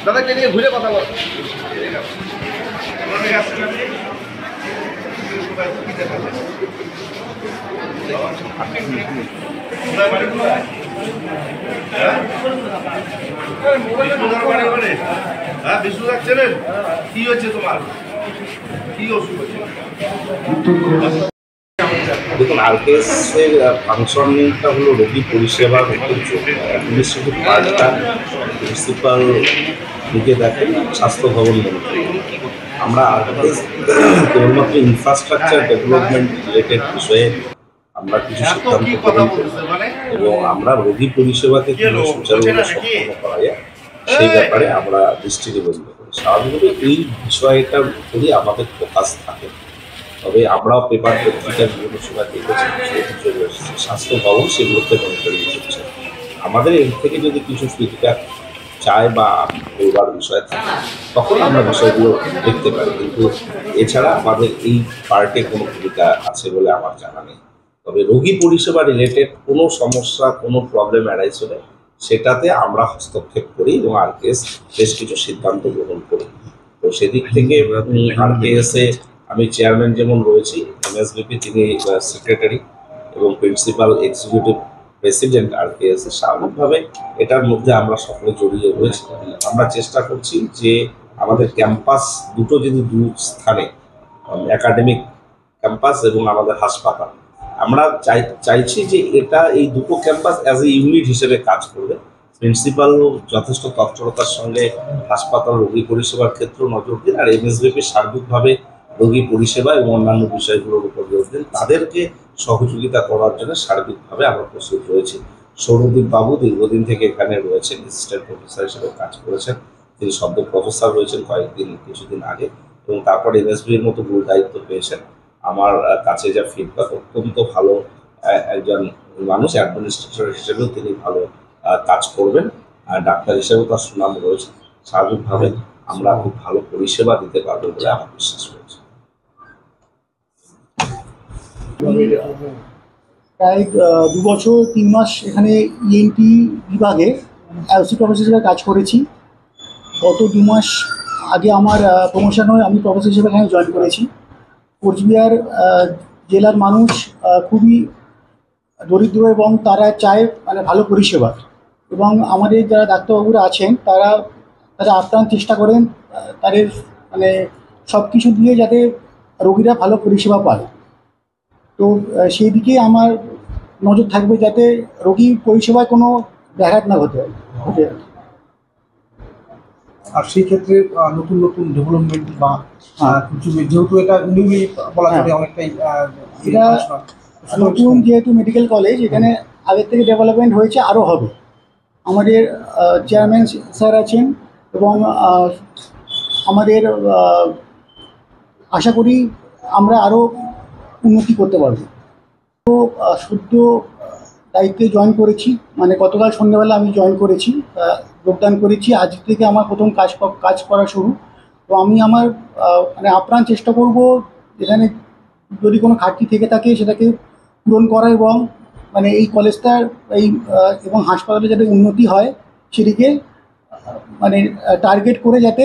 দাদা এদিকে ঘুরে কথা বল। হ্যাঁ বিষ্ণু চ্যানেল কি হচ্ছে তোমার, কি ওষুধ হচ্ছে? দেখুন, আরকেএস এর ফাংশনটা হলো রোগী পরিষেবার অ্যাডমিনিস্ট্রেটিভ পার্টটা প্রিন্সিপাল দিকে দেখেন স্বাস্থ্য ভবন মন্ত্রী। আমরা আরকেএস কেবলমাত্র ইনফ্রাস্ট্রাকচার ডেভেলপমেন্ট রিলেটেড বিষয়ে আমরা কিছু সিদ্ধান্ত গ্রহণ করি এবং আমরা রোগী পরিষেবাকে কীভাবে সুচারুভাবে সম্পন্ন করা যায় সেই ব্যাপারে আমরা দৃষ্টি নিবদ্ধ করি। স্বাভাবিকভাবে এই বিষয়টার উপরই আমাদের ফোকাস থাকে। তবে আমরাও পেপার পত্রিকার বিভিন্ন সময় দেখেছি স্বাস্থ্য ভবন সেগুলোতে মনিটরিং করছে। আমাদের এর থেকে যদি কিছু ফিডব্যাক চায় বা বলবার বিষয় থাকে তখন আমরা বিষয়গুলো দেখতে পারি, কিন্তু এছাড়া আমাদের এই পার্টে কোনো ভূমিকা আছে বলে আমার জানা নেই। তবে রোগী পরিষেবা রিলেটেড কোনো সমস্যা, কোনো প্রবলেম অ্যারাইজ হলে সেটাতে আমরা হস্তক্ষেপ করি এবং আরকেএস বেশ কিছু সিদ্ধান্ত গ্রহণ করি। তো সেদিক থেকে আরকেএসে আমি চেয়ারম্যান যেমন রয়েছি, এমএসবিপি তিনি সেক্রেটারি এবং প্রিন্সিপাল এক্সিকিউটিভ প্রেসিডেন্ট আরকেএস, স্বাভাবিকভাবে এটার মধ্যে আমরা সকলে জড়িয়ে রয়েছি। আমরা চেষ্টা করছি যে আমাদের ক্যাম্পাস দুটো যদি দু স্থানে, একাডেমিক ক্যাম্পাস এবং আমাদের হাসপাতাল, আমরা চাইছি যে এটা এই দুটো ক্যাম্পাস অ্যাজ এ ইউনিট হিসেবে কাজ করবে। প্রিন্সিপালও যথেষ্ট তৎপরতার সঙ্গে হাসপাতাল রোগী পরিষেবার ক্ষেত্রেও নজর দিন, আর এমএসবিপি সার্বিকভাবে রোগী পরিষেবা এবং অন্যান্য বিষয়গুলোর উপর জোর দিন। তাদেরকে সহযোগিতা করার জন্য সার্বিকভাবে আমরা প্রস্তুত রয়েছি। সৌরদীপ বাবু দীর্ঘদিন থেকে এখানে রয়েছেন, অ্যাসিস্ট্যান্ট প্রফেসর হিসেবে কাজ করেছেন। তিনি শব্দ প্রফেসর হয়েছেন কিছুদিন আগে এবং তারপর এমএসবির মতো মূল দায়িত্ব পেয়েছেন। আমার কাছে যা ফিডব্যাক, অত্যন্ত ভালো একজন মানুষ, অ্যাডমিনিস্ট্রেটর হিসেবেও তিনি ভালো কাজ করবেন, আর ডাক্তার হিসেবেও তার সুনাম রয়েছে। স্বাভাবিকভাবে আমরা খুব ভালো পরিষেবা দিতে পারবো বলে আমার বিশ্বাস রয়েছে। প্রায় 2 বছর 3 মাস এখানে ইএনটি বিভাগে অ্যাসোসিয়েট প্রফেসর হিসেবে কাজ করেছি। গত 2 মাস আগে আমার প্রমোশন হয়ে আমি প্রফেসর হিসেবে এখানে জয়েন করেছি। কোচবিহার জেলার মানুষ খুবই দরিদ্র এবং তারা চায় মানে ভালো পরিষেবা, এবং আমাদের যারা ডাক্তারবাবুরা আছেন তারা আপ্রাণ চেষ্টা করেন তাদের মানে সব কিছু দিয়ে যাতে রোগীরা ভালো পরিষেবা পায়। তো সেই দিকে আমার নজর থাকবে যাতে রোগী পরিষেবায় কোনো ব্যাঘাত না ঘটে। আর সেই ক্ষেত্রে নতুন নতুন ডেভেলপমেন্ট বা কিছু, যেহেতু এটা নিউলি বলা চলে অনেকটাই, এটা নতুন যেহেতু মেডিকেল কলেজ, এখানে আগের থেকে ডেভেলপমেন্ট হয়েছে, আরও হবে। আমাদের চেয়ারম্যান স্যার আছেন এবং আমাদের আশা করি আমরা আরও উন্নতি করতে পারব। তো সদ্য দায়িত্বে জয়েন করেছি, মানে গতকাল সন্ধ্যেবেলা আমি জয়েন করেছি, যোগদান করেছি। আজ থেকে আমার প্রথম কাজ করা শুরু। তো আমি আমার মানে আপ্রাণ চেষ্টা করব এখানে যদি কোনো ঘাটতি থেকে থাকে সেটাকে পূরণ করা, এবং মানে এই কলেজটার এবং হাসপাতালে যাতে উন্নতি হয় সেদিকে মানে টার্গেট করে যাতে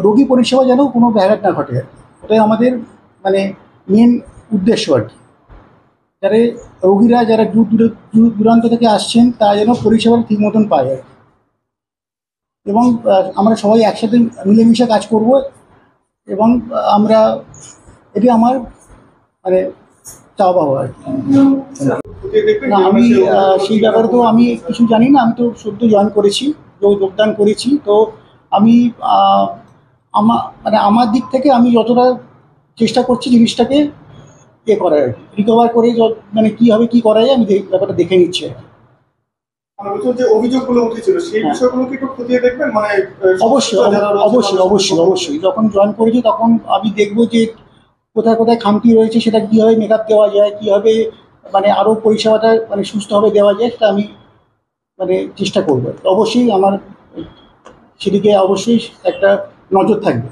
রোগী পরিষেবা যেন কোনো ব্যাঘাত না ঘটে। ওটাই আমাদের মানে মেন উদ্দেশ্য আর কি, যাতে রোগীরা যারা দূর দূরান্ত থেকে আসছেন তারা যেন পরিষেবা ঠিক মতন পায় আর কি। এবং আমরা সবাই একসাথে মিলেমিশে কাজ করব, এবং আমরা এটি আমার মানে চাওয়া পাবো আর কি। না, আমি সেই ব্যাপারে তো আমি কিছু জানি না, আমি তো সদ্য জয়েন করেছি, যোগদান করেছি। তো আমি আমার দিক থেকে আমি যতটা চেষ্টা করছি জিনিসটাকে করার, রিকভার করে মানে কীভাবে কী করা যায় আমি ব্যাপারটা দেখে নিচ্ছি। মানে বলছেন যে অভিযোগগুলো উঠেছিল সেই হ্যাঁ। বিষয়গুলো কি একটু খতিয়ে দেখবেন মানে অবশ্যই যারা রয়েছে অবশ্যই তাদের অবশ্যই সম্পর্কে? অবশ্যই যখন জয়েন করেছি তখন আমি দেখবো যে কোথায় কোথায় খামতি রয়েছে, সেটা কীভাবে মেকআপ দেওয়া যায়, কীভাবে মানে আরও পরিষেবাটা মানে সুস্থভাবে দেওয়া যায়, সেটা আমি মানে চেষ্টা করবো। অবশ্যই আমার সেদিকে অবশ্যই একটা নজর থাকবে।